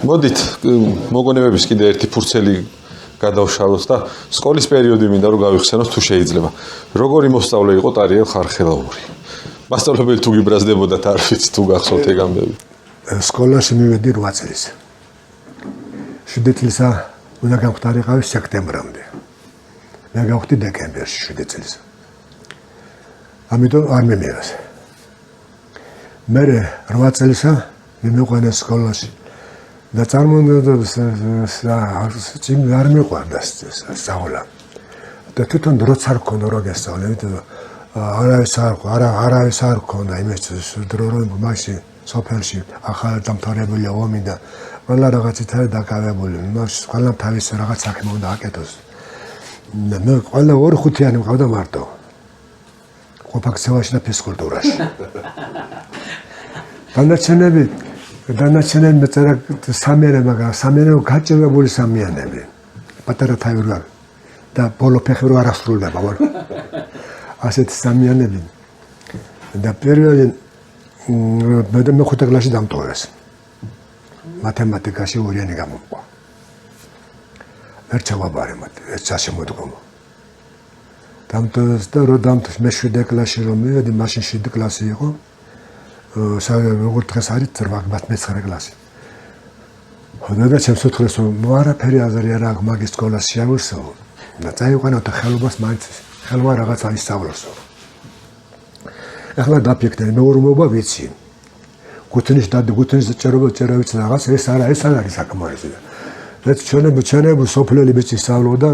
მოდით მოგონებების კიდე ერთი ფურცელი გადავშალოთ და სკოლის პერიოდი მინდა რომ გავიხსენოთ თუ შეიძლება. როგორი მოსწავლე იყო ტარიელ ხარხელაური? მასწავლებელი თუ გიბრაზდებოდათ არ ვიცი თუ გახსოვთ ეგ ამბები. სკოლაში მივედი 8 წელს. 7 წელსა უნდა გამختارიყავი სექტემბრამდე. მე გავხდი დეკემბერში 7 წელს. ამიტომ არ მემიას. მე 8 წელსა მიმოყვანე სკოლაში. და წინ არ მიყვარდა სწავლა. და თვითონ დროც არ ქონდა რა გასწავლე, იმიტომ არავის არ ქონდა იმის დრო რომ მაშინ სოფელში ახალ დამთავრებული ომი და ყველა რაღაცით არის დაკავებული. მაშინ ყველა თავის რაღაც საქმე უნდა აკეთოს. და მე ყველა 2-5-იანი მყავდა მარტო. ყოფაქცევაში და ფიზკულტურაში. დანარჩენები მეწერა სამიანები გაჭირვებული სამიანები. პატარა თავი რა და ბოლო ფეხი რო არ ასრულდება, ვარ. ასეთ სამიანები. და პერიოდი მე მეხუთე კლასში დამტოვეს. მათემატიკაში ორიანი გამოყვა. ვერ ჩავაბარე მათ, ეს საშემოდგომო. დამტოვეს და რო დამტოვეს მე 7 კლასში რომ მივედი, მაშინ 7 კლასი იყო. როგორ დღეს არის 9 კლასი. ხოდა ჩემს უთხრეს რომ არაფერი აზრი არ აქვს მაგის სკოლაში შევსო და წაიყვანო და ხელობას მაინც ხელვა რაღაც აისწავლოსო. ახლა დაფიქრე მეურმეობა ვიცი. გუთნის წერობა წერავიც რაღაც ეს არის საკმარისი. რაც ჩვენები სოფლელი ბიჭი სწავლობდა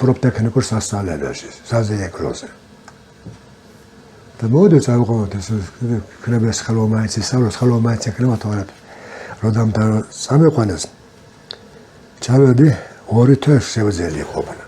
პროფტექნიკურ სასწავლებელში, საზეეკლოზე. და მოდი წავიყვანოთ ეს ქნებას ხელოვანიც ისწავლოს, ხელოვანიც ეკნება თორემ რომ დამთავრდა წამეყვანეს. ჩავედი 2 თვე შევძელი ყოფნა.